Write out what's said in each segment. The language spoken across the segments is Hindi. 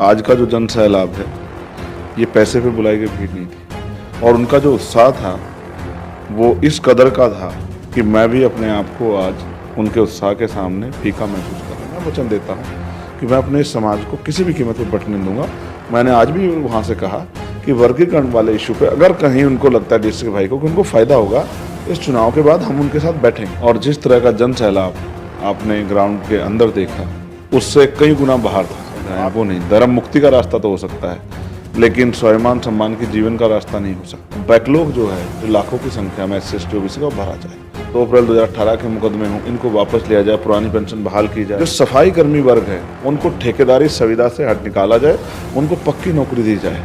आज का जो जन सैलाब है ये पैसे पे बुलाई गई भीड़ नहीं थी, और उनका जो उत्साह था वो इस कदर का था कि मैं भी अपने आप को आज उनके उत्साह के सामने फीका महसूस कर रहा हूँ। मैं वचन देता हूँ कि मैं अपने इस समाज को किसी भी कीमत पर बंटने दूंगा। मैंने आज भी वहाँ से कहा कि वर्गीकरण वाले इशू पे अगर कहीं उनको लगता है डिस्ट्रिक्ट भाई को कि उनको फ़ायदा होगा, इस चुनाव के बाद हम उनके साथ बैठेंगे। और जिस तरह का जन सैलाब आपने ग्राउंड के अंदर देखा उससे कई गुना बाहर था। वो नहीं, धर्म मुक्ति का रास्ता तो हो सकता है लेकिन स्वाभिमान सम्मान के जीवन का रास्ता नहीं हो सकता। बैकलॉग जो है, जो लाखों की संख्या में SC/ST OBC का भरा जाए, 2 अप्रैल 2018 के मुकदमे हों, इनको वापस लिया जाए, पुरानी पेंशन बहाल की जाए, जो सफाई कर्मी वर्ग है उनको ठेकेदारी संविदा से हट निकाला जाए, उनको पक्की नौकरी दी जाए,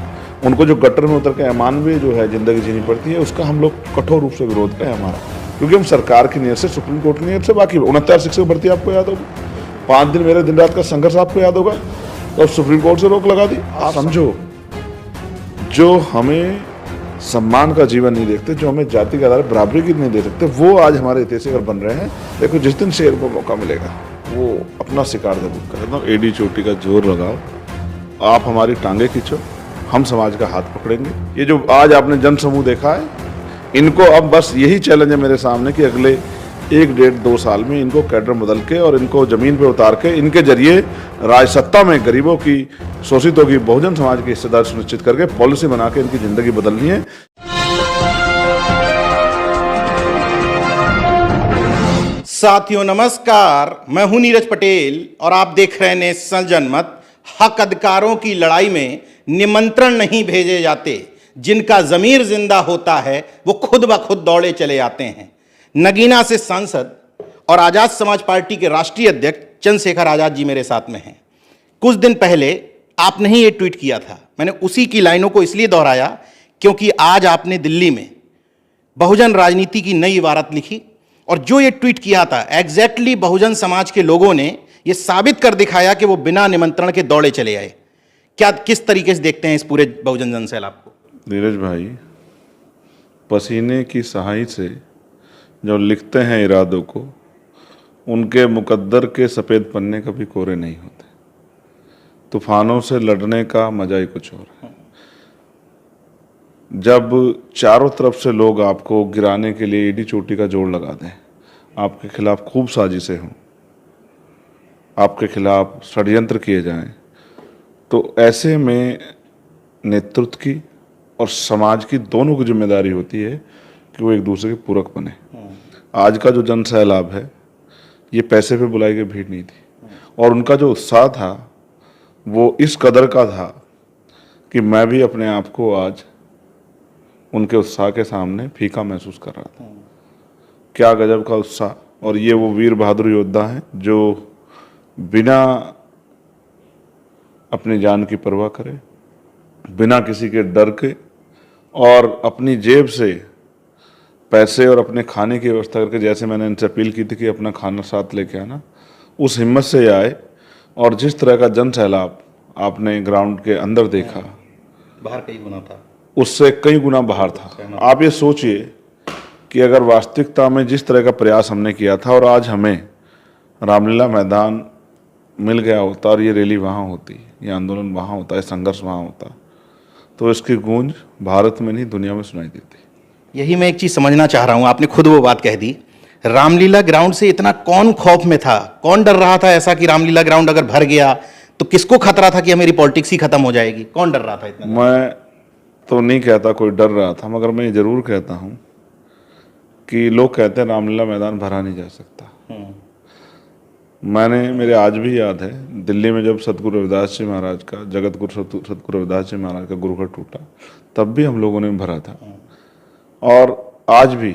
उनको जो गटर में उतर के अमानवीय जो है जिंदगी जीनी पड़ती है उसका हम लोग कठोर रूप से विरोध है हमारा, क्योंकि हम सरकार की नीयत से, सुप्रीम कोर्ट की नीयत से बाकी 69 शिक्षक भर्ती आपको याद होगी, 5 दिन मेरे दिन रात का संघर्ष आपको याद होगा, तो सुप्रीम कोर्ट से रोक लगा दी। आप समझो, जो हमें सम्मान का जीवन नहीं देखते, जो हमें जाति के आधार बराबरी की नहीं दे सकते, वो आज हमारे हितैषी अगर बन रहे हैं। देखो, जिस दिन शेर को मौका मिलेगा वो अपना शिकार जरूर करेगा। एडी चोटी का जोर लगाओ, आप हमारी टांगे खींचो, हम समाज का हाथ पकड़ेंगे। ये जो आज आपने जन समूह देखा है, इनको अब बस यही चैलेंज है मेरे सामने कि अगले 1-1.5-2 साल में इनको कैडर बदल के और इनको जमीन पे उतार के इनके जरिए राज सत्ता में गरीबों की, शोषितों की, बहुजन समाज की हिस्सेदारी सुनिश्चित करके पॉलिसी बना के इनकी जिंदगी बदलनी है। साथियों नमस्कार, मैं हूं नीरज पटेल और आप देख रहे हैं नेशनल जनमत। हक अधिकारों की लड़ाई में निमंत्रण नहीं भेजे जाते, जिनका जमीर जिंदा होता है वो खुद ब खुद दौड़े चले आते हैं। नगीना से सांसद और आजाद समाज पार्टी के राष्ट्रीय अध्यक्ष चंद्रशेखर आजाद जी मेरे साथ में हैं। कुछ दिन पहले आपने ही ये ट्वीट किया था, मैंने उसी की लाइनों को इसलिए दोहराया क्योंकि आज आपने दिल्ली में बहुजन राजनीति की नई इबारत लिखी और जो ये ट्वीट किया था एग्जैक्टली बहुजन समाज के लोगों ने ये साबित कर दिखाया कि वो बिना निमंत्रण के दौड़े चले आए। क्या, किस तरीके से देखते हैं इस पूरे बहुजन जन सैलाब को? नीरज भाई, पसीने की सहाई से जो लिखते हैं इरादों को, उनके मुकद्दर के सफ़ेद पन्ने कभी कोरे नहीं होते। तूफानों से लड़ने का मजा ही कुछ और है। जब चारों तरफ से लोग आपको गिराने के लिए एडी चोटी का जोड़ लगा दें, आपके खिलाफ खूब साजिशें हों, आपके खिलाफ षड्यंत्र किए जाएं, तो ऐसे में नेतृत्व की और समाज की दोनों की जिम्मेदारी होती है कि वो एक दूसरे के पूरक बने। आज का जो जन सैलाब है ये पैसे पे बुलाई गई भीड़ नहीं थी, और उनका जो उत्साह था वो इस कदर का था कि मैं भी अपने आप को आज उनके उत्साह के सामने फीका महसूस कर रहा था। क्या गजब का उत्साह! और ये वो वीर बहादुर योद्धा हैं जो बिना अपनी जान की परवाह करे, बिना किसी के डर के और अपनी जेब से पैसे और अपने खाने की व्यवस्था करके, जैसे मैंने इनसे अपील की थी कि अपना खाना साथ लेके आना, उस हिम्मत से आए। और जिस तरह का जन सैलाब आपने ग्राउंड के अंदर देखा, बाहर कई गुना था, उससे कई गुना बाहर था। आप ये सोचिए कि अगर वास्तविकता में जिस तरह का प्रयास हमने किया था और आज हमें रामलीला मैदान मिल गया होता और ये रैली वहाँ होती, ये आंदोलन वहाँ होता, ये संघर्ष वहाँ होता, तो इसकी गूंज भारत में नहीं दुनिया में सुनाई देती। यही मैं एक चीज समझना चाह रहा हूं, आपने खुद वो बात कह दी। रामलीला ग्राउंड से इतना कौन खौफ में था, कौन डर रहा था ऐसा कि रामलीला ग्राउंड अगर भर गया तो किसको खतरा था कि मेरी पॉलिटिक्स ही खत्म हो जाएगी? कौन डर रहा था इतना? मैं तो नहीं कहता कोई डर रहा था, मगर मैं ये जरूर कहता हूँ कि लोग कहते हैं रामलीला मैदान भरा नहीं जा सकता। मेरे आज भी याद है दिल्ली में जब सतगुरु रविदास जी महाराज का, जगत गुरु सतगुरु रविदास जी महाराज का गुरुघर टूटा, तब भी हम लोगों ने भरा था। और आज भी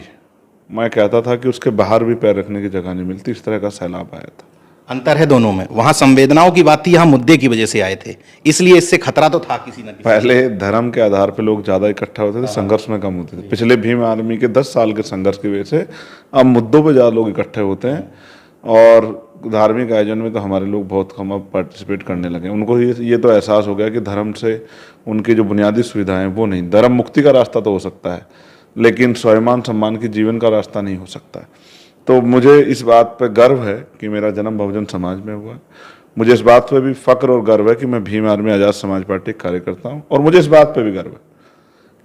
मैं कहता था कि उसके बाहर भी पैर रखने की जगह नहीं मिलती, इस तरह का सैलाब आया था। अंतर है दोनों में, वहां संवेदनाओं की बात थी, यहाँ मुद्दे की वजह से आए थे, इसलिए इससे खतरा तो था किसी न किसी। पहले धर्म के आधार पे लोग ज्यादा इकट्ठा होते थे, संघर्ष में कम होते थे। पिछले भीम आर्मी के 10 साल के संघर्ष की वजह से अब मुद्दों पे ज्यादा लोग इकट्ठे होते हैं, और धार्मिक आयोजन में तो हमारे लोग बहुत कम अब पार्टिसिपेट करने लगे। उनको ये तो एहसास हो गया कि धर्म से उनकी जो बुनियादी सुविधाएं वो नहीं, धर्म मुक्ति का रास्ता तो हो सकता है लेकिन स्वाभिमान सम्मान के जीवन का रास्ता नहीं हो सकता है। तो मुझे इस बात पर गर्व है कि मेरा जन्म बहुजन समाज में हुआ, मुझे इस बात पे भी फक्र और गर्व है कि मैं भीम आर्मी आज़ाद समाज पार्टी का कार्यकर्ता हूँ। और मुझे इस बात पे भी गर्व है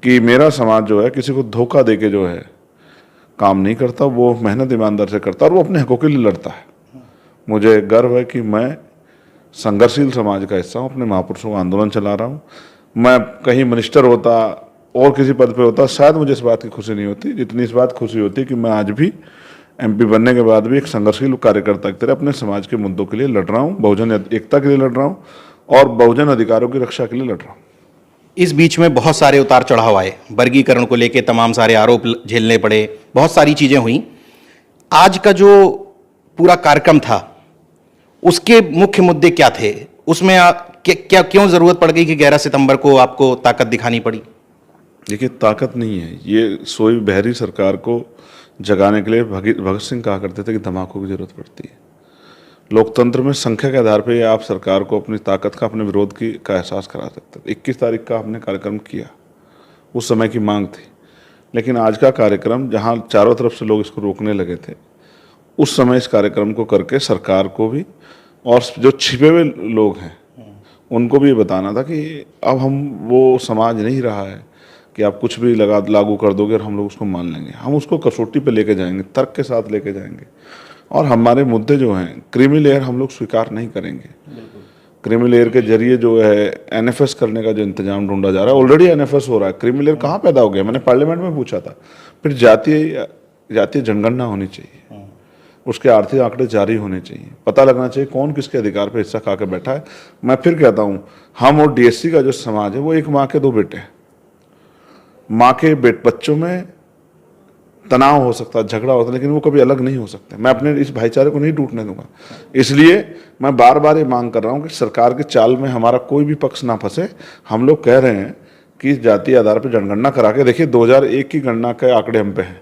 कि मेरा समाज जो है किसी को धोखा देके जो है काम नहीं करता, वो मेहनत ईमानदार से करता और वो अपने हकों के लिए लड़ता है। मुझे गर्व है कि मैं संघर्षशील समाज का हिस्सा हूँ, अपने महापुरुषों का आंदोलन चला रहा हूँ। मैं कहीं मिनिस्टर होता और किसी पद पे होता, शायद मुझे इस बात की खुशी नहीं होती जितनी इस बात खुशी होती कि मैं आज भी एमपी बनने के बाद भी एक संघर्षशील कार्यकर्ता की तरह अपने समाज के मुद्दों के लिए लड़ रहा हूँ, बहुजन एकता के लिए लड़ रहा हूँ और बहुजन अधिकारों की रक्षा के लिए लड़ रहा हूँ। इस बीच में बहुत सारे उतार चढ़ाव आए, वर्गीकरण को लेके तमाम सारे आरोप झेलने पड़े, बहुत सारी चीजें हुई। आज का जो पूरा कार्यक्रम था उसके मुख्य मुद्दे क्या थे? उसमें क्या क्यों जरूरत पड़ गई कि 11 सितंबर को आपको ताकत दिखानी पड़ी? देखिए, ताकत नहीं है, ये सोई बहरी सरकार को जगाने के लिए भगत सिंह कहा करते थे कि धमाकों की जरूरत पड़ती है। लोकतंत्र में संख्या के आधार पर आप सरकार को अपनी ताकत का, अपने विरोध की का एहसास करा सकते थे। 21 तारीख का आपने कार्यक्रम किया, उस समय की मांग थी, लेकिन आज का कार्यक्रम जहां चारों तरफ से लोग इसको रोकने लगे थे, उस समय इस कार्यक्रम को करके सरकार को भी और जो छिपे हुए लोग हैं उनको भी ये बताना था कि अब हम वो समाज नहीं रहा है कि आप कुछ भी लागू कर दोगे और हम लोग उसको मान लेंगे। हम उसको कसौटी पे लेके जाएंगे, तर्क के साथ लेके जाएंगे और हमारे मुद्दे जो हैं क्रीमी लेयर हम लोग स्वीकार नहीं करेंगे। क्रीमी लेयर के जरिए जो है एनएफएस करने का जो इंतजाम ढूंढा जा रहा है, ऑलरेडी एनएफएस हो रहा है। क्रीमी लेयर कहाँ पैदा हो गया? मैंने पार्लियामेंट में पूछा था। फिर जातीय जनगणना होनी चाहिए, उसके आर्थिक आंकड़े जारी होने चाहिए, पता लगना चाहिए कौन किसके अधिकार पर हिस्सा खा के बैठा है। मैं फिर कहता हूँ, हम और डीएससी का जो समाज है वो एक माँ के दो बेटे हैं। माँ के बच्चों में तनाव हो सकता है, झगड़ा होता है, लेकिन वो कभी अलग नहीं हो सकते। मैं अपने इस भाईचारे को नहीं टूटने दूंगा। इसलिए मैं बार बार ये मांग कर रहा हूँ कि सरकार के चाल में हमारा कोई भी पक्ष ना फंसे। हम लोग कह रहे हैं कि जातीय आधार पर जनगणना करा के देखिए। 2001 की गणना के आंकड़े हम पे हैं,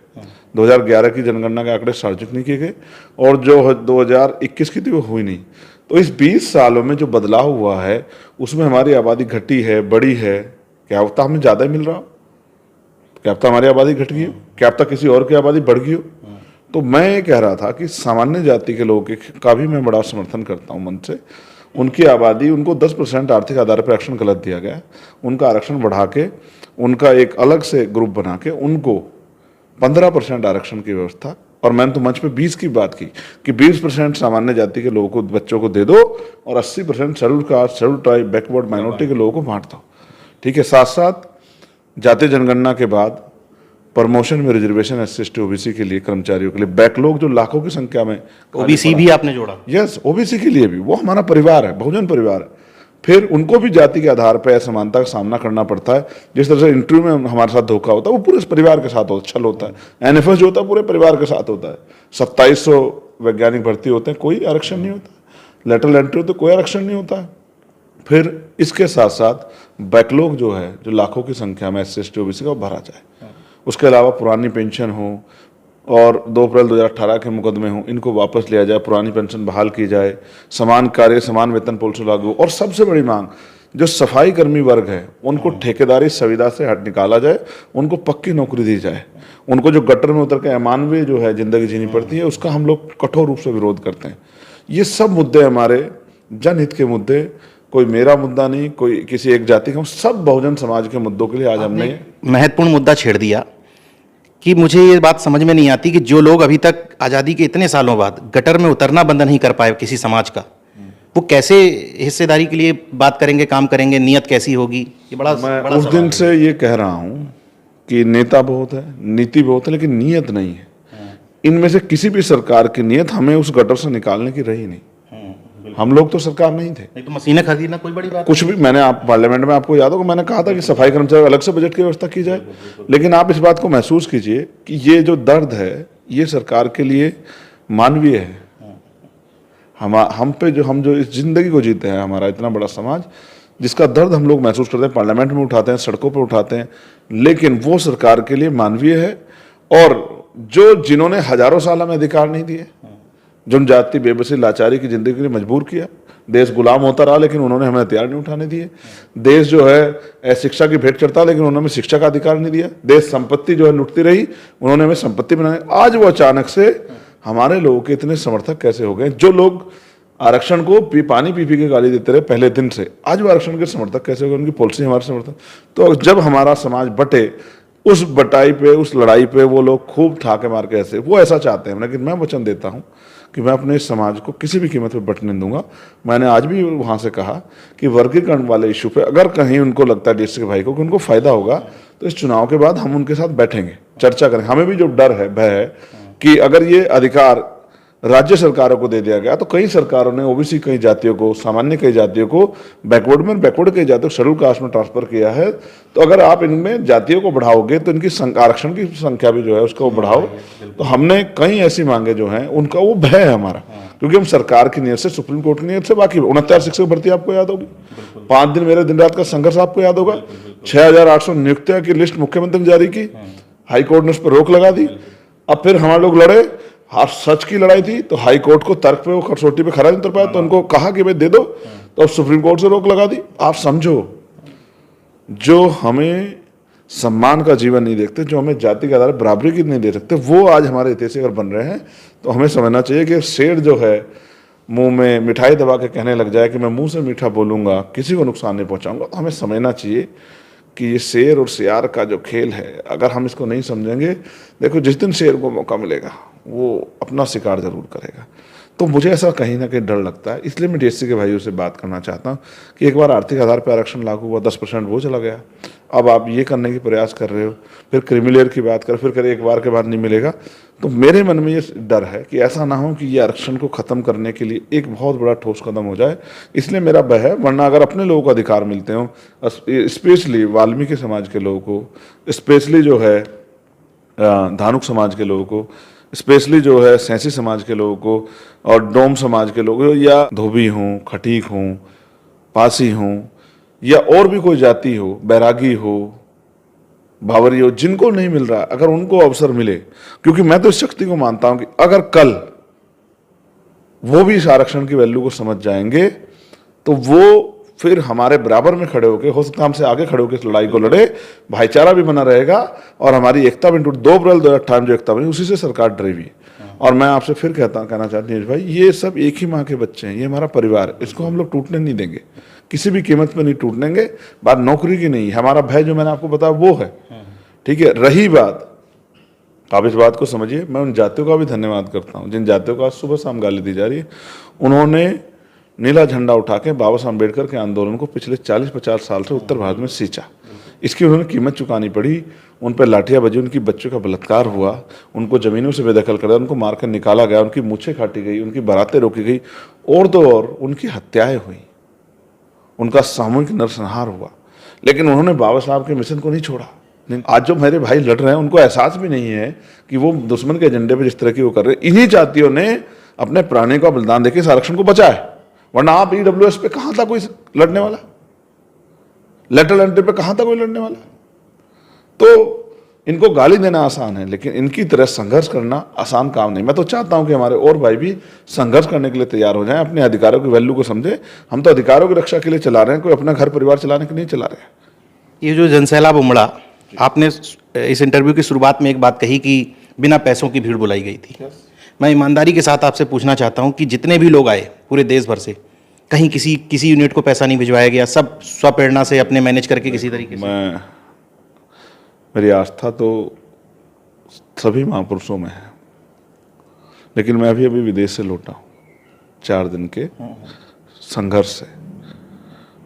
2011 की जनगणना के आंकड़े सार्वजनिक नहीं किए गए और जो 2021 की थी वो हुई नहीं। तो इस 20 सालों में जो बदलाव हुआ है उसमें हमारी आबादी घटी है, बढ़ी है। क्या पता हमें ज़्यादा ही मिल रहा हो, क्या पता हमारी आबादी घट गई हो, क्या पता किसी और की आबादी बढ़ गई हो। तो मैं ये कह रहा था कि सामान्य जाति के लोगों का भी मैं बड़ा समर्थन करता हूँ मन से। उनकी आबादी, उनको 10% आर्थिक आधार पर आरक्षण गलत दिया गया, उनका आरक्षण बढ़ा के उनका एक अलग से ग्रुप बना के उनको 15% आरक्षण की व्यवस्था, और मैंने तो मंच पे 20 की बात की कि 20% सामान्य जाति के लोगों को, बच्चों को दे दो और 80% schedule caste, schedule tribe, backward minority के लोगों को बांट दो। ठीक है, साथ साथ जातीय जनगणना के बाद प्रमोशन में रिजर्वेशन एससी एसटी ओबीसी के लिए, कर्मचारियों के लिए, बैकलॉग जो लाखों की संख्या में, ओबीसी भी आपने जोड़ा? यस, ओबीसी के लिए भी, वो हमारा परिवार है, बहुजन परिवार है। फिर उनको भी जाति के आधार पर असमानता का सामना करना पड़ता है। जिस तरह से इंटरव्यू में हमारे साथ धोखा होता है वो पूरे परिवार के साथ होता, छल होता है। एनएफएस जो होता है पूरे परिवार के साथ होता है। 2700 वैज्ञानिक भर्ती होते हैं, कोई आरक्षण नहीं होता। लेटरल एंट्री होते, कोई आरक्षण नहीं होता है। फिर इसके साथ साथ बैकलॉग जो है, जो लाखों की संख्या में एससी एसटी ओबीसी का, वो भरा जाए। उसके अलावा पुरानी पेंशन हो और 2 अप्रैल 2018 के मुकदमे हों, इनको वापस लिया जाए, पुरानी पेंशन बहाल की जाए, समान कार्य समान वेतन पॉलिसी लागू। और सबसे बड़ी मांग, जो सफाई कर्मी वर्ग है उनको ठेकेदारी संविदा से हट निकाला जाए, उनको पक्की नौकरी दी जाए। उनको जो गटर में उतर के अमानवीय जो है जिंदगी जीनी पड़ती है, उसका हम लोग कठोर रूप से विरोध करते हैं। ये सब मुद्दे हमारे जनहित के मुद्दे, कोई मेरा मुद्दा नहीं, कोई किसी एक जाति का, सब बहुजन समाज के मुद्दों के लिए आज हमने महत्वपूर्ण मुद्दा छेड़ दिया कि मुझे ये बात समझ में नहीं आती कि जो लोग अभी तक आज़ादी के इतने सालों बाद गटर में उतरना बंद नहीं कर पाए किसी समाज का, वो कैसे हिस्सेदारी के लिए बात करेंगे, काम करेंगे, नियत कैसी होगी? ये बड़ा उस दिन से ये कह रहा हूँ कि नेता बहुत है, नीति बहुत है, लेकिन नियत नहीं है। इनमें से किसी भी सरकार की नियत हमें उस गटर से निकालने की रही नहीं। हम लोग तो सरकार नहीं थे। नहीं तो मशीनें खरीदना कोई बड़ी बात कुछ भी, मैंने आप पार्लियामेंट में आपको याद होगा मैंने कहा था कि सफाई कर्मचारी अलग से बजट की व्यवस्था की जाए। लेकिन आप इस बात को महसूस कीजिए कि ये जो दर्द है ये सरकार के लिए मानवीय है। हम पे जो, हम जो इस जिंदगी को जीते हैं, हमारा इतना बड़ा समाज जिसका दर्द हम लोग महसूस करते हैं, पार्लियामेंट में उठाते हैं, सड़कों पर उठाते हैं, लेकिन वो सरकार के लिए मानवीय है। और जो जिन्होंने हजारों साल हमें अधिकार नहीं दिए, जो जाति बेबसी लाचारी की जिंदगी के लिए मजबूर किया, देश गुलाम होता रहा लेकिन उन्होंने हमें हथियार नहीं उठाने दिए। देश जो है शिक्षा की भेंट करता लेकिन उन्होंने हमें शिक्षा का अधिकार नहीं दिया। देश संपत्ति जो है लुटती रही, उन्होंने हमें संपत्ति बनाई। आज वो अचानक से हमारे लोगों के इतने समर्थक कैसे हो गए? जो लोग आरक्षण को पानी पी के गाली देते रहे पहले दिन से, आज वो आरक्षण के समर्थक कैसे हो गए? उनकी पॉलिसी हमारे समर्थक। तो जब हमारा समाज बटे, उस बटाई पे, उस लड़ाई पे वो लोग खूब ठाके मार के ऐसे, वो ऐसा चाहते हैं। लेकिन मैं वचन देता हूं कि मैं अपने समाज को किसी भी कीमत पे बटने दूंगा। मैंने आज भी वहां से कहा कि वर्गीकरण वाले इशू पे अगर कहीं उनको लगता है डीएससी के भाई को कि उनको फायदा होगा, तो इस चुनाव के बाद हम उनके साथ बैठेंगे, चर्चा करेंगे। हमें भी जो डर है, भय है कि अगर ये अधिकार राज्य सरकारों को दे दिया गया तो कई सरकारों ने ओबीसी कई जातियों को, सामान्य कई जातियों को, बैकवर्ड कई जातियों को शेड्यूल कास्ट में ट्रांसफर किया है। तो अगर आप इनमें जातियों को बढ़ाओगे तो इनकी आरक्षण की संख्या भी जो है उसको बढ़ाओ। तो हमने कई ऐसी मांगे जो हैं, उनका वो भय है हमारा, क्योंकि हम सरकार की नीयत से, सुप्रीम कोर्ट की नीयत से, बाकी 69 शिक्षक भर्ती आपको याद होगी, 5 दिन मेरे दिन रात का संघर्ष आपको याद होगा, 6800 नियुक्तियां की लिस्ट मुख्यमंत्री ने जारी की, हाईकोर्ट ने उस पर रोक लगा दी। अब फिर हमारे लोग लड़े, हाँ सच की लड़ाई थी, तो हाई कोर्ट को तर्क पे, वो कसौटी पे खरा नहीं उतर पाया, तो उनको कहा कि भाई दे दो, तो अब सुप्रीम कोर्ट से रोक लगा दी। आप समझो, जो हमें सम्मान का जीवन नहीं देखते, जो हमें जाति के आधार बराबरी की नहीं दे सकते, वो आज हमारे इतिहास अगर बन रहे हैं, तो हमें समझना चाहिए कि शेर जो है मुंह में मिठाई दबा के कहने लग जाए कि मैं मुंह से मीठा बोलूंगा, किसी को नुकसान नहीं पहुंचाऊंगा, तो हमें समझना चाहिए कि ये शेर और सियार का जो खेल है, अगर हम इसको नहीं समझेंगे, देखो जिस दिन शेर को मौका मिलेगा वो अपना शिकार जरूर करेगा। तो मुझे ऐसा कहीं ना कहीं डर लगता है, इसलिए मैं डीएससी के भाइयों से बात करना चाहता हूँ कि एक बार आर्थिक आधार पर आरक्षण लागू हुआ, 10% वो चला गया, अब आप ये करने की प्रयास कर रहे हो, फिर क्रीमी की बात कर, फिर एक बार के बाद नहीं मिलेगा। तो मेरे मन में ये डर है कि ऐसा ना हो कि ये आरक्षण को खत्म करने के लिए एक बहुत बड़ा ठोस कदम हो जाए, इसलिए मेरा भय है। वरना अगर अपने लोगों को अधिकार मिलते हो, स्पेशली वाल्मीकि समाज के लोगों को, स्पेशली जो है धानुक समाज के लोगों को, स्पेशली जो है सैंसी समाज के लोगों को, और डोम समाज के लोगों को, या धोबी हों, खटीक हों, पासी हों, या और भी कोई जाति हो, बैरागी हो, बावरी हो, जिनको नहीं मिल रहा, अगर उनको अवसर मिले, क्योंकि मैं तो इस शक्ति को मानता हूं कि अगर कल वो भी इस आरक्षण की वैल्यू को समझ जाएंगे, तो वो फिर हमारे बराबर में खड़े होकर, हो सकता है हमसे आगे खड़े होकर इस लड़ाई को लड़े, भाईचारा भी बना रहेगा, और हमारी एकता भी टूट 2 अप्रैल 2018 जो एकता बनी, उसी से सरकार डरेगी। और मैं आपसे फिर कहना चाहती हूँ भाई, ये सब एक ही माँ के बच्चे हैं, ये हमारा परिवार है, इसको हम लोग टूटने नहीं देंगे, किसी भी कीमत पर नहीं टूटने देंगे। बात नौकरी की नहीं है, हमारा भय जो मैंने आपको बताया वो है, ठीक है। रही बात, आप इस बात को समझिए, मैं उन जातियों का भी धन्यवाद करता हूँ जिन जातियों को आज सुबह शाम गाली दी जा रही है। उन्होंने नीला झंडा उठा के बाबा साहब अम्बेडकर के आंदोलन को पिछले 40-50 साल से उत्तर भारत में सींचा, इसकी उन्होंने कीमत चुकानी पड़ी। उन पर लाठियां बजी, उनकी बच्चों का बलात्कार हुआ, उनको जमीनों से बेदखल कर दिया, उनको मारकर निकाला गया, उनकी मूछें काटी गई, उनकी बारातें रोकी गई, और तो और उनकी हत्याएं हुई, उनका सामूहिक नरसंहार हुआ। लेकिन उन्होंने बाबा साहब के मिशन को नहीं छोड़ा। आज जो मेरे भाई लड़ रहे हैं, उनको एहसास भी नहीं है कि वो दुश्मन के एजेंडे पे जिस तरह की वो कर रहे हैं। इन्हीं जातियों ने अपने प्राणी का बलिदान देके इस आरक्षण को बचाया, वरना आप ईडब्ल्यूएस पे कहां था कोई लड़ने वाला, लेटरल एंट्री पे कहां था कोई लड़ने वाला। तो इनको गाली देना आसान है, लेकिन इनकी तरह संघर्ष करना आसान काम नहीं। मैं तो चाहता हूं कि हमारे और भाई भी संघर्ष करने के लिए तैयार हो जाएं, अपने अधिकारों की वैल्यू को समझें। हम तो अधिकारों की रक्षा के लिए चला रहे हैं, कोई अपना घर परिवार चलाने के लिए नहीं चला रहे हैं। ये जो जनसैलाब उमड़ा, आपने इस इंटरव्यू की शुरुआत में एक बात कही कि बिना पैसों की भीड़ बुलाई गई थी। मैं ईमानदारी के साथ आपसे पूछना चाहता हूं कि जितने भी लोग आए पूरे देश भर से, कहीं किसी यूनिट को पैसा नहीं भिजवाया गया, सब स्वप्रेरणा से अपने मैनेज करके किसी तरीके से? मेरी आस्था तो सभी महापुरुषों में है, लेकिन मैं अभी विदेश से लौटा हूँ 4 दिन के संघर्ष से,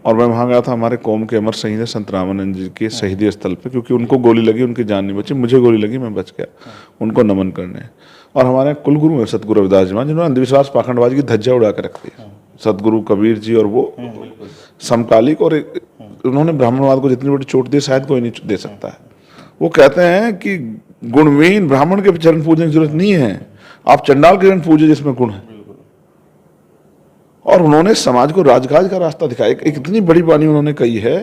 और मैं वहाँ गया था हमारे कौम के अमर शहीद है संत रामानंद जी के शहीदी स्थल पे, क्योंकि उनको गोली लगी, उनकी जान नहीं बची, मुझे गोली लगी, मैं बच गया, उनको नमन करने। और हमारे कुलगुरु है सतगुरु रविदास जी महाराज, जिन्होंने अंधविश्वास पाखंडबाजी की धज्जा उड़ा कर रख दी। सतगुरु कबीर जी और वो समकालिक, और उन्होंने ब्राह्मणवाद को जितनी बड़ी चोट दी शायद कोई नहीं दे सकता है। वो कहते हैं कि गुणवीन ब्राह्मण के चरण पूजने की जरूरत नहीं है, आप चंडाल के चरण पूजे जिसमें गुण है। और उन्होंने समाज को राजकाज का रास्ता दिखाया। एक इतनी बड़ी वाणी उन्होंने कही है,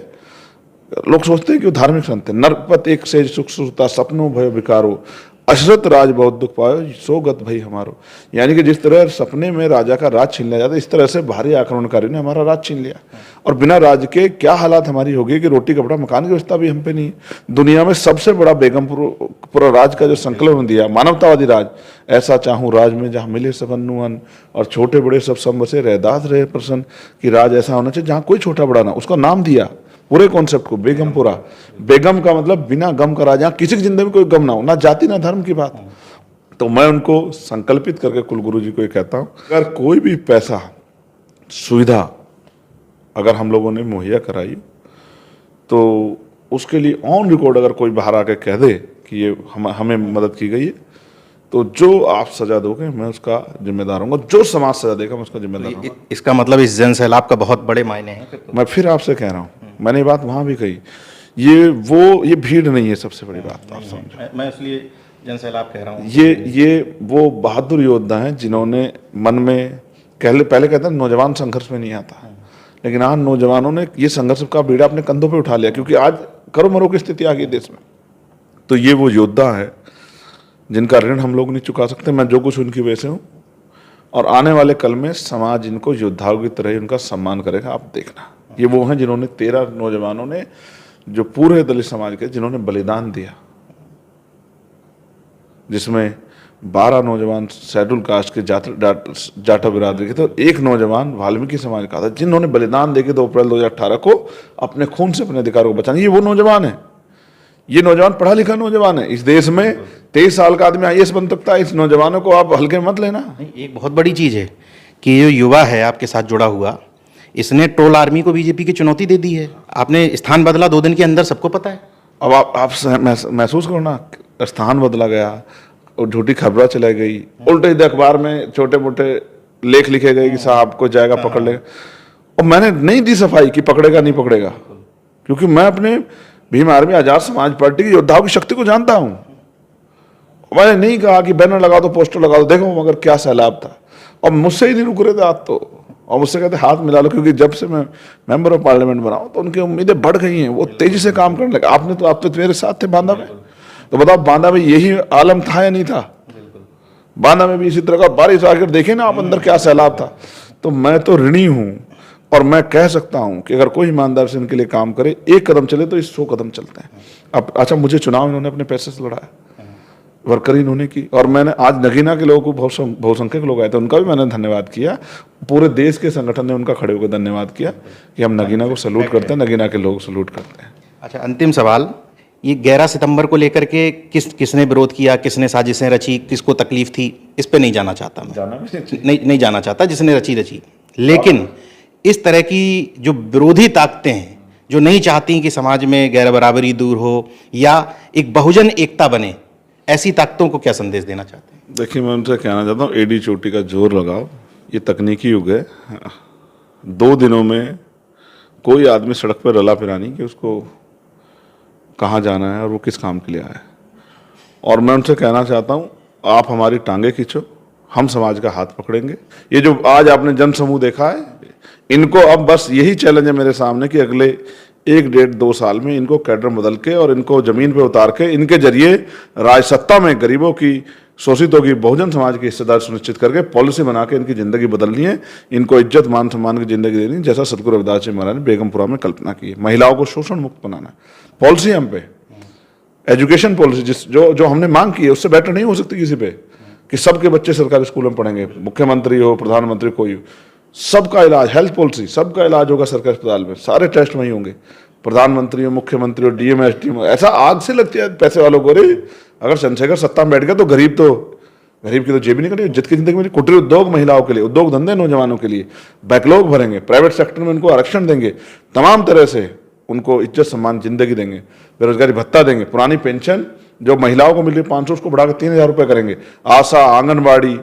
लोग सोचते हैं कि वो धार्मिक संत है। नरपत एक सेज सुख सुता सपनों भय विकारो, अशरत राज बहुत दुख पायो सो गत भई हमारो। यानी कि जिस तरह सपने में राजा का राज छीन लिया जाता है, इस तरह से भारी आक्रमणकारी ने हमारा राज छीन लिया। और बिना राज के क्या हालात हमारी होगी कि रोटी कपड़ा मकान की व्यवस्था भी हम पे नहीं है। दुनिया में सबसे बड़ा बेगमपुरा राज का जो संकलन दिया, मानवतावादी राज, ऐसा चाहूँ राज में जहाँ मिले सब अन्नु अन्न और छोटे बड़े सब बसे रहदास रहे प्रसन्न, कि राज ऐसा होना चाहिए जहाँ कोई छोटा बड़ा ना। उसका नाम दिया पूरे कॉन्सेप्ट को बेगमपुरा। बेगम का मतलब बिना गम का राज, किसी की जिंदगी में कोई गम ना हो, ना जाति ना धर्म की बात। तो मैं उनको संकल्पित करके कुलगुरु जी को ये कहता हूँ, अगर कोई भी पैसा सुविधा अगर हम लोगों ने मुहैया कराई तो उसके लिए ऑन रिकॉर्ड अगर कोई बाहर आके कह दे कि ये हमें मदद की गई है, तो जो आप सजा दोगे मैं उसका जिम्मेदार हूँ। जो समाज सजा देगा मैं उसका जिम्मेदार हूँ। इसका मतलब इस जन सैलाब का बहुत बड़े मायने हैं। मैं फिर आपसे कह रहा हूँ, मैंने ये बात वहां भी कही, ये भीड़ नहीं है सबसे बड़ी बात, आप समझो। मैं इसलिए जन सैलाब कह रहा हूँ। ये वो बहादुर योद्धा हैं जिन्होंने मन में पहले कहते हैं नौजवान संघर्ष में नहीं आता, लेकिन आज नौजवानों ने ये संघर्ष का बीड़ा अपने कंधों पे उठा लिया, क्योंकि आज करो मरो की स्थिति आ गई देश में। तो ये वो योद्धा है जिनका ऋण हम लोग नहीं चुका सकते। मैं जो कुछ उनकी वजह से हूँ, और आने वाले कल में समाज इनको योद्धाओं की तरह उनका सम्मान करेगा, आप देखना। ये वो हैं जिन्होंने 13 नौजवानों ने, जो पूरे दलित समाज के, जिन्होंने बलिदान दिया, जिसमें 12 नौजवान शेड्यूल कास्ट के जाटा बिरादरी के थे, तो एक नौजवान वाल्मीकि समाज का था, जिन्होंने बलिदान देके 2 अप्रैल 2018 को अपने खून से अपने अधिकारों को बचाने। ये वो नौजवान है, ये नौजवान पढ़ा लिखा नौजवान है। इस देश में 23 साल का आदमी IAS बन सकता है। इस नौजवानों को आप हल्के मत लेना। एक बहुत बड़ी चीज है कि ये युवा है आपके साथ जुड़ा हुआ, इसने टोल आर्मी को बीजेपी की चुनौती दे दी है। आपने स्थान बदला 2 दिन के अंदर, सबको पता है। अब आप महसूस करो ना, स्थान बदला गया और झूठी खबरें चलाई गई, उल्टे अखबार में छोटे मोटे लेख लिखे गए कि साहब को जाएगा पकड़ लेगा। और मैंने नहीं दी सफाई कि पकड़ेगा नहीं पकड़ेगा, क्योंकि मैं अपने भीम आर्मी आजाद समाज पार्टी की योद्धाओं की शक्ति को जानता हूं। मैंने नहीं कहा कि बैनर लगा दो, पोस्टर लगा दो, देखो मगर क्या सैलाब था। और मुझसे ही नहीं रुक रहे थे आज तो, और मुझसे कहते हाथ मिला लो, क्योंकि जब से मैं मेंबर ऑफ पार्लियामेंट बना हूं तो उनकी उम्मीदें बढ़ गई हैं, वो तेजी से काम करने लगे। आप तो मेरे साथ थे बांदा में, तो बताओ बांदा में यही आलम था या नहीं था? बांदा में भी इसी तरह का बारिश आकर देखे ना आप अंदर क्या सैलाब था। तो मैं तो ऋणी हूं, और मैं कह सकता हूं कि अगर कोई ईमानदार से इनके लिए काम करे, 1 कदम चले तो 100 कदम चलते हैं। अब अच्छा, मुझे चुनाव इन्होंने अपने पैसे से लड़ाया, वर्कर इन्होंने की, और मैंने आज नगीना के लोगों को, बहुसंख्यक लोग आए थे, उनका भी मैंने धन्यवाद किया। पूरे देश के संगठन ने उनका खड़े होकर धन्यवाद किया कि हम नगीना को सैल्यूट करते हैं, नगीना के लोग सैल्यूट करते हैं। अच्छा, अंतिम सवाल, ये 11 सितंबर को लेकर के किसने विरोध किया, किसने साजिशें रची, किसको तकलीफ थी, इस पे नहीं जाना चाहता मैं, नहीं जाना चाहता, जिसने रची। लेकिन इस तरह की जो विरोधी ताकतें हैं, जो नहीं चाहती कि समाज में गैर बराबरी दूर हो या एक बहुजन एकता बने, ऐसी ताकतों को क्या संदेश देना चाहते हैं? देखिए, मैं उनसे कहना चाहता हूँ, एडी चोटी का जोर लगाओ। ये तकनीकी युग है। 2 दिनों में कोई आदमी सड़क पर रला फिरा नहीं कि उसको कहाँ जाना है और वो किस काम के लिए आया है। और मैं उनसे कहना चाहता हूँ, आप हमारी टांगे खींचो, हम समाज का हाथ पकड़ेंगे। ये जो आज आपने जन समूह देखा है, इनको अब बस यही चैलेंज है मेरे सामने कि अगले 1, 1.5, 2 साल में इनको कैडर बदल के और इनको जमीन पे उतार के, इनके जरिए राज सत्ता में गरीबों की, शोषितों की, बहुजन समाज की हिस्सेदार सुनिश्चित करके पॉलिसी बना के इनकी जिंदगी बदलनी है। इनको इज्जत मान सम्मान की जिंदगी देनी है, जैसा सतगुरु रविदास जी महाराज ने बेगमपुरा में कल्पना की है। महिलाओं को शोषण मुक्त बनाना है। पॉलिसी हम पे, एजुकेशन पॉलिसी जो हमने मांग की है, उससे बेटर नहीं हो सकती किसी पे, कि सबके बच्चे सरकारी स्कूल में पढ़ेंगे, मुख्यमंत्री हो, प्रधानमंत्री कोई हो, सबका इलाज, हेल्थ पॉलिसी, सबका इलाज होगा सरकारी अस्पताल में, सारे टेस्ट वहीं होंगे। प्रधानमंत्री हो, मुख्यमंत्री हो, डीएम एसडीएम हो, ऐसा आग से लगती है पैसे वालों को। अरे अगर चंद्रशेखर सत्ता में बैठ गया तो गरीब की तो जेब नहीं कटेगी। जितकी जिंदगी में कुटीर उद्योग महिलाओं के लिए, उद्योग धंधे नौजवानों के लिए बैकलॉग भरेंगे, प्राइवेट सेक्टर में उनको आरक्षण देंगे, तमाम तरह से उनको इज्जत सम्मान जिंदगी देंगे, बेरोजगारी भत्ता देंगे, पुरानी पेंशन जो महिलाओं को मिल रही 500 उसको बढ़ाकर 3000 रुपये करेंगे, आशा, आंगनबाड़ी,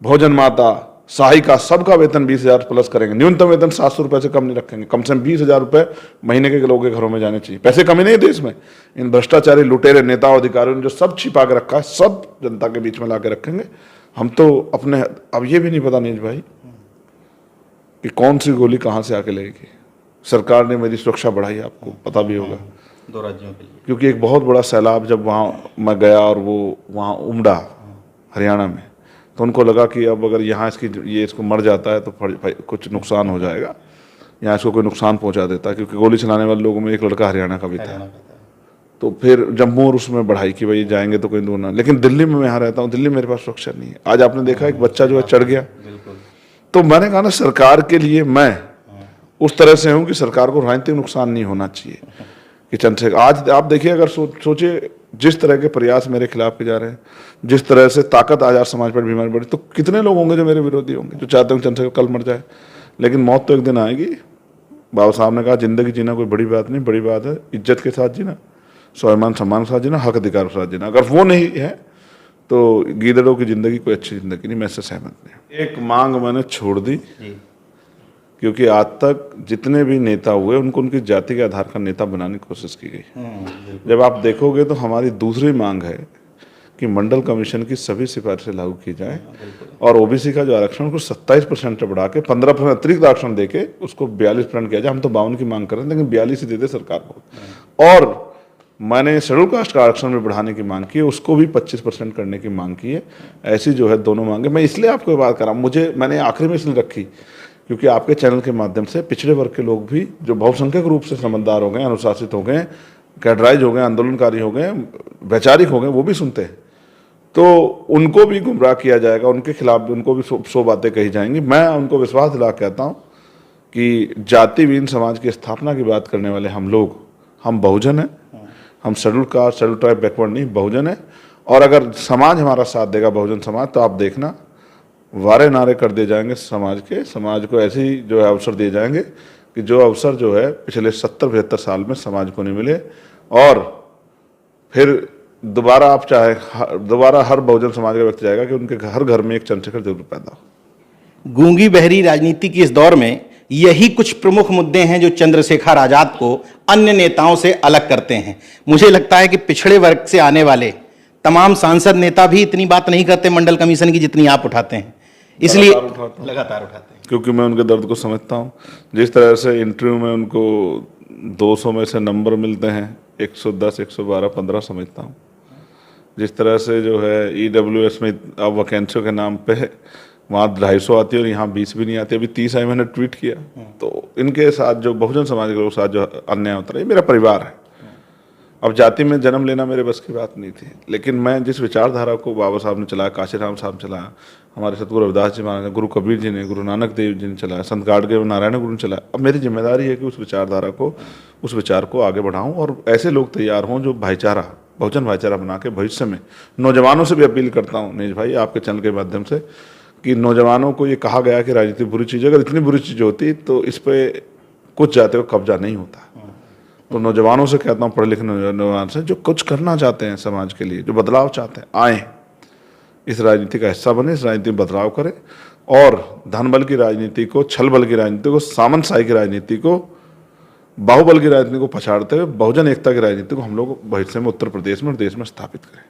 भोजन माता, सहायिका, सबका वेतन 20,000 प्लस करेंगे। न्यूनतम वेतन 700 रुपये से कम नहीं रखेंगे, कम से कम 20,000 रुपये महीने के लोगों के घरों में जाने चाहिए। पैसे कमी नहीं है देश में। इन भ्रष्टाचारी लुटेरे नेताओं अधिकारियों ने जो सब छिपा के रखा है, सब जनता के बीच में ला के रखेंगे। हम तो अपने, अब ये भी नहीं पता नीज भाई कि कौन सी गोली कहाँ से आके लगेगी। सरकार ने मेरी सुरक्षा बढ़ाई, आपको पता भी होगा। दो राज्यों के लिए, क्योंकि एक बहुत बड़ा सैलाब जब वहाँ मैं गया और वो वहाँ उमड़ा हरियाणा में, तो उनको लगा कि अब अगर यहाँ इसको मर जाता है तो कुछ नुकसान हो जाएगा, यहाँ इसको कोई नुकसान पहुँचा देता है, क्योंकि गोली चलाने वाले लोगों में एक लड़का हरियाणा का भी था। तो फिर जम्मू और उसमें बढ़ाई कि भाई जाएंगे तो कहीं दूर ना, लेकिन दिल्ली में मैं यहाँ रहता हूँ, दिल्ली मेरे पास सुरक्षा नहीं है। आज आपने देखा एक बच्चा जो है चढ़ गया, तो मैंने कहा ना सरकार के लिए मैं उस तरह से हूँ कि सरकार को राजनीतिक नुकसान नहीं होना चाहिए कि चंद्रशेखर, आज आप देखिए अगर सोचिए जिस तरह के प्रयास मेरे खिलाफ किए जा रहे हैं, जिस तरह से ताकत आज समाज पर बीमारी बढ़ी, तो कितने लोग होंगे जो मेरे विरोधी होंगे, जो चाहते हैं चंद्रशेखर कल मर जाए। लेकिन मौत तो एक दिन आएगी। बाबा साहब ने कहा जिंदगी जीना कोई बड़ी बात नहीं, बड़ी बात है इज्जत के साथ जीना, स्वाभिमान सम्मान के साथ जीना, हक अधिकार के साथ जीना। अगर वो नहीं है तो गीदड़ों की जिंदगी कोई अच्छी जिंदगी नहीं। मैं इससे सहमत नहीं। एक मांग मैंने छोड़ दी, क्योंकि आज तक जितने भी नेता हुए उनको उनकी जाति के आधार पर नेता बनाने की कोशिश की गई। जब आप देखोगे तो हमारी दूसरी मांग है कि मंडल कमीशन की सभी सिफारिशें लागू की जाए और ओबीसी का जो आरक्षण को 27% से बढ़ा के 15% अतिरिक्त आरक्षण देके उसको 42% किया जाए। हम तो 52 की मांग कर रहे हैं, लेकिन 42 ही दे दे सरकार को। और मैंने शेड्यूल कास्ट का आरक्षण भी बढ़ाने की मांग की है, उसको भी 25% करने की मांग की है। ऐसी जो है दोनों मांगे। मैं इसलिए आपको बात कर रहा हूँ, मैंने आखिरी में इसलिए रखी क्योंकि आपके चैनल के माध्यम से पिछड़े वर्ग के लोग भी जो बहुसंख्यक रूप से समझदार हो गए, अनुशासित हो गए, कैडराइज हो गए, आंदोलनकारी हो गए, वैचारिक हो गए, वो भी सुनते हैं। तो उनको भी गुमराह किया जाएगा, उनके खिलाफ भी उनको भी सौ बातें कही जाएंगी। मैं उनको विश्वास दिला कहता हूँ कि जातिहीन समाज की स्थापना की बात करने वाले हम लोग, हम बहुजन हैं, हम schedule caste schedule tribe backward नहीं, बहुजन है। और अगर समाज हमारा साथ देगा, बहुजन समाज, तो आप देखना वारे नारे कर दिए जाएंगे समाज के। समाज को ऐसे ही जो है अवसर दिए जाएंगे कि जो अवसर जो है पिछले 70-75 साल में समाज को नहीं मिले। और फिर दोबारा आप चाहे दोबारा हर बहुजन समाज का व्यक्ति जाएगा कि उनके हर घर में एक चंद्रशेखर जरूर पैदा हो। गूंगी बहरी राजनीति के इस दौर में यही कुछ प्रमुख मुद्दे हैं जो चंद्रशेखर आजाद को अन्य नेताओं से अलग करते हैं। मुझे लगता है कि पिछड़े वर्ग से आने वाले तमाम सांसद नेता भी इतनी बात नहीं करते मंडल कमीशन की जितनी आप उठाते हैं, इसलिए लगातार उठाते हैं, क्योंकि मैं उनके दर्द को समझता हूँ। जिस तरह से इंटरव्यू में उनको 200 में से नंबर मिलते हैं, 110, 112, 15 समझता हूँ। जिस तरह से जो है EWS में अब वैकेंसियों के नाम पे वहाँ 250 आती है और यहाँ 20 भी नहीं आती। अभी 30 आई, मैंने ट्वीट किया। तो इनके साथ जो बहुजन समाज के लोग साथ जो अन्याय होता रहा, ये मेरा परिवार है। अब जाति में जन्म लेना मेरे बस की बात नहीं थी, लेकिन मैं जिस विचारधारा को बाबा साहब ने चलाया, काशीराम साहब चलाया, हमारे सतगुरु रविदास जी महाराज, गुरु कबीर जी ने, गुरु नानक देव जी ने चलाया, संत गाडगे नारायण गुरु ने चलाया, अब मेरी जिम्मेदारी है कि उस विचारधारा को, उस विचार को आगे बढ़ाऊं और ऐसे लोग तैयार हों जो भाईचारा, बहुजन भाईचारा बना के भविष्य में नौजवानों से भी अपील करता हूँ नीज भाई आपके चैनल के माध्यम से कि नौजवानों को ये कहा गया कि राजनीति बुरी चीज़ है, अगर इतनी बुरी चीज़ होती तो इस पर कुछ जाते हुए कब्जा नहीं होता। तो नौजवानों से कहता हूँ, पढ़े लिखे नौजवान से जो कुछ करना चाहते हैं समाज के लिए, जो बदलाव चाहते हैं, आए इस राजनीति का हिस्सा बने, इस राजनीति में बदलाव करें और धन बल की राजनीति को, छल बल की राजनीति को, सामंतशाही की राजनीति को, बाहुबल की राजनीति को पछाड़ते हुए बहुजन एकता की राजनीति को हम लोग भविष्य में उत्तर प्रदेश में और देश में स्थापित करें।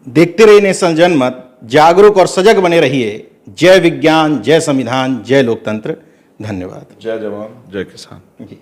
देखते रहिए नेशन जनमत, जागरूक और सजग बने रहिए। जय विज्ञान, जय संविधान, जय लोकतंत्र। धन्यवाद। जय जवान, जय किसान। जी।